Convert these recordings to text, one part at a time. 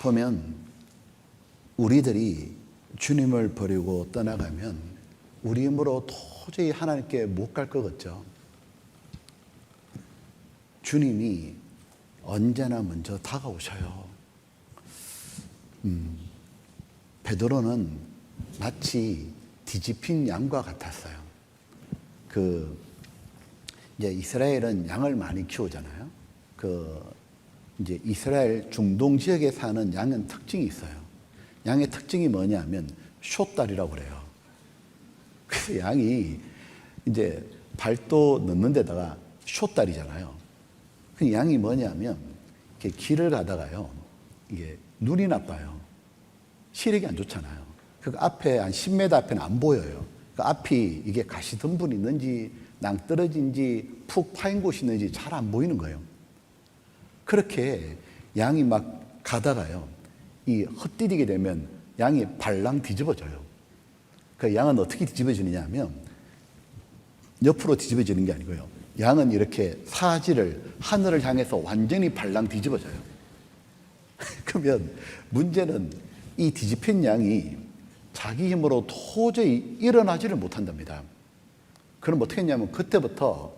보면 우리들이 주님을 버리고 떠나가면 우리 힘으로 도저히 하나님께 못 갈 것 같죠. 주님이 언제나 먼저 다가오셔요. 베드로는 마치 뒤집힌 양과 같았어요. 이제 이스라엘은 양을 많이 키우잖아요. 이제 이스라엘 중동 지역에 사는 양은 특징이 있어요. 양의 특징이 뭐냐면 숏다리라고 그래요. 그래서 양이 이제 발도 넣는 데다가 숏다리잖아요. 그 양이 뭐냐면 이렇게 길을 가다가요, 이게 눈이 나빠요. 시력이 안 좋잖아요. 그 앞에 한 10m 앞에는 안 보여요. 그 앞이 이게 가시덤불이 있는지 낭떠러지인지 푹 파인 곳이 있는지 잘 안 보이는 거예요. 그렇게 양이 막 가다가요, 이 헛디디게 되면 양이 발랑 뒤집어져요. 그 양은 어떻게 뒤집어지느냐 하면 옆으로 뒤집어지는 게 아니고요. 양은 이렇게 사지를 하늘을 향해서 완전히 발랑 뒤집어져요. 그러면 문제는 이 뒤집힌 양이 자기 힘으로 도저히 일어나지를 못한답니다. 그럼 어떻게 했냐면 그때부터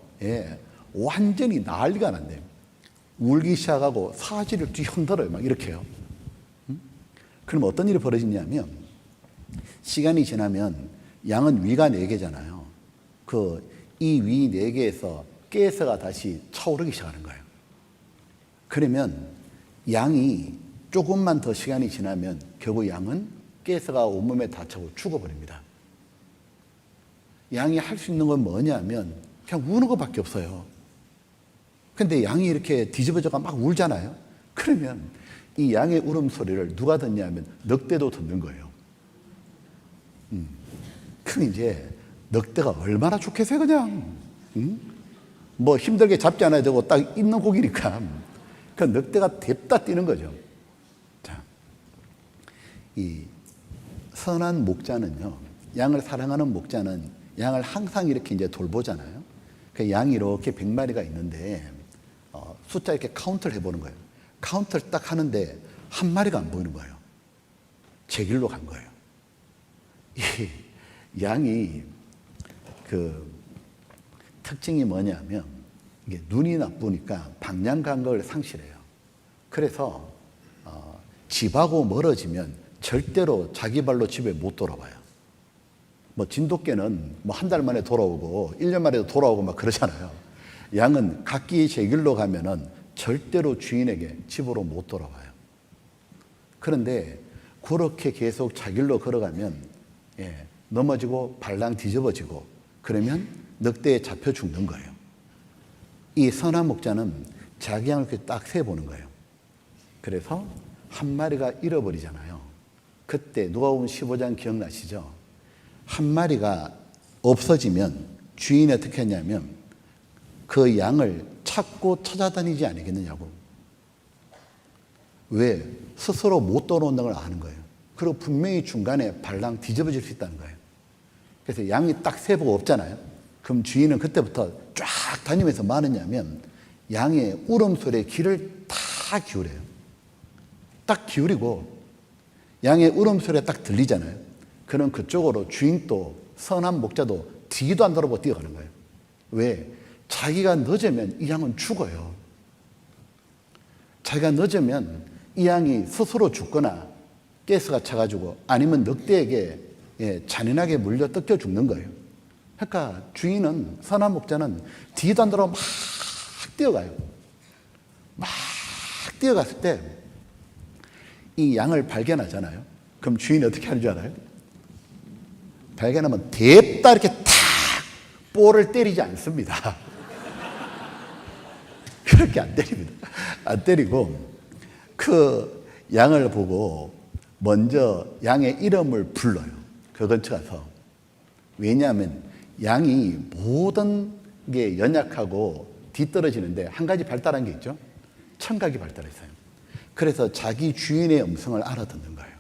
완전히 난리가 난대요. 울기 시작하고 사지를 뒤흔들어요. 막 이렇게요. 그럼 어떤 일이 벌어지냐면 시간이 지나면 양은 위가 4개잖아요. 이 위 4개에서 가스가 다시 차오르기 시작하는 거예요. 그러면 양이 조금만 더 시간이 지나면 결국 양은 가스가 온몸에 닿고 죽어버립니다. 양이 할 수 있는 건 뭐냐면 그냥 우는 것밖에 없어요. 근데 양이 이렇게 뒤집어져가 막 울잖아요. 그러면 이 양의 울음소리를 누가 듣냐면 늑대도 듣는 거예요. 그럼 이제 늑대가 얼마나 좋겠어요, 그냥. 뭐 힘들게 잡지 않아야 되고 딱 있는 고기니까. 그 늑대가 뎁다 뛰는 거죠. 자, 이 선한 목자는요, 양을 사랑하는 목자는 양을 항상 이렇게 이제 돌보잖아요. 그 양이 이렇게 100마리가 있는데 숫자 이렇게 카운트를 해보는 거예요. 카운트를 딱 하는데 한 마리가 안 보이는 거예요. 제 길로 간 거예요. 이 양이 특징이 뭐냐면 이게 눈이 나쁘니까 방향 감각을 상실해요. 그래서 집하고 멀어지면 절대로 자기 발로 집에 못 돌아와요. 뭐 진돗개는 뭐 한 달 만에 돌아오고 1년 만에도 돌아오고 막 그러잖아요. 양은 각기 제 길로 가면은 절대로 주인에게 집으로 못 돌아와요. 그런데 그렇게 계속 자기 길로 걸어가면 넘어지고 발랑 뒤집어지고 그러면 늑대에 잡혀 죽는 거예요. 이 선한 목자는 자기 양을 이렇게 딱 세보는 거예요. 그래서 한 마리가 잃어버리잖아요. 그때 누가복음 15장 기억나시죠? 한 마리가 없어지면 주인이 어떻게 했냐면 그 양을 찾고 찾아다니지 않겠느냐고. 왜? 스스로 못 돌아온다는 걸 아는 거예요. 그리고 분명히 중간에 발랑 뒤집어질 수 있다는 거예요. 그래서 양이 딱 세보고 없잖아요. 그럼 주인은 그때부터 쫙 다니면서 뭐 하느냐면 양의 울음소리에 귀를 다 기울여요. 딱 기울이고 양의 울음소리가 딱 들리잖아요. 그럼 그쪽으로 주인도 선한 목자도 뒤도 안 돌아보고 뛰어가는 거예요. 왜? 자기가 늦으면 이 양은 죽어요. 자기가 늦으면 이 양이 스스로 죽거나 가스가 차가지고 아니면 늑대에게 잔인하게 물려 뜯겨 죽는 거예요. 그러니까 주인은, 선한 목자는 뒤도 안 돌아보고 막 뛰어가요. 막 뛰어갔을 때 이 양을 발견하잖아요. 그럼 주인이 어떻게 하는 줄 알아요? 발견하면 뎁다 이렇게 탁 볼을 때리지 않습니다. 그렇게 안 때립니다. 안 때리고 그 양을 보고 먼저 양의 이름을 불러요. 그 근처 가서. 왜냐하면 양이 모든 게 연약하고 뒤떨어지는데 한 가지 발달한 게 있죠. 청각이 발달했어요. 그래서 자기 주인의 음성을 알아듣는 거예요.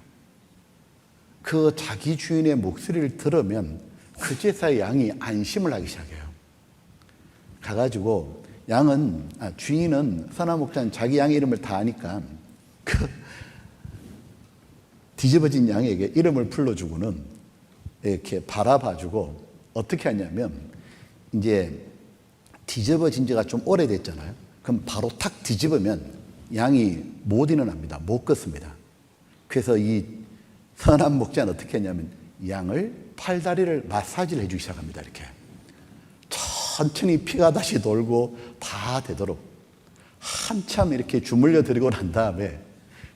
그 자기 주인의 목소리를 들으면 그제서야 양이 안심을 하기 시작해요. 가가지고 주인은 선한 목자는 자기 양의 이름을 다 아니까 뒤집어진 양에게 이름을 불러주고는 이렇게 바라봐주고 어떻게 하냐면 이제 뒤집어진 지가 좀 오래됐잖아요. 그럼 바로 탁 뒤집으면 양이 못 일어납니다. 못 걷습니다. 그래서 이 선한 목자는 어떻게 했냐면 양을 팔다리를 마사지를 해주기 시작합니다. 이렇게 천천히 피가 다시 돌고 다 되도록 한참 이렇게 주물러 드리고 난 다음에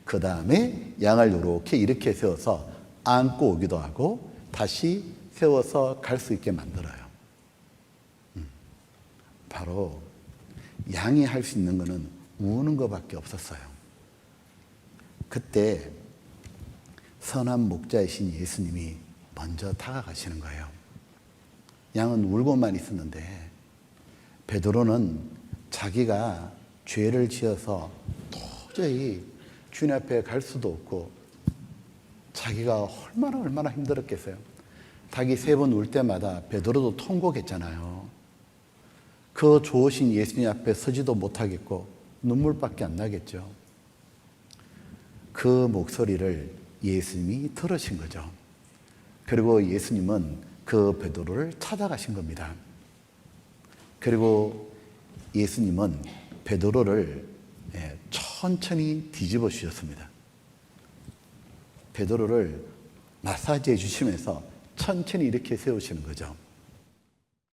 그 다음에 양을 이렇게 세워서 안고 오기도 하고 다시 세워서 갈 수 있게 만들어요. 바로 양이 할 수 있는 거는 우는 것밖에 없었어요. 그때 선한 목자이신 예수님이 먼저 다가가시는 거예요. 양은 울고만 있었는데 베드로는 자기가 죄를 지어서 도저히 주님 앞에 갈 수도 없고 자기가 얼마나 힘들었겠어요. 닭이 3번 울 때마다 베드로도 통곡했잖아요. 그 좋으신 예수님 앞에 서지도 못하겠고 눈물밖에 안 나겠죠. 그 목소리를 예수님이 들으신 거죠. 그리고 예수님은 그 베드로를 찾아가신 겁니다. 그리고 예수님은 베드로를 천천히 뒤집어 주셨습니다. 베드로를 마사지해 주시면서 천천히 이렇게 세우시는 거죠.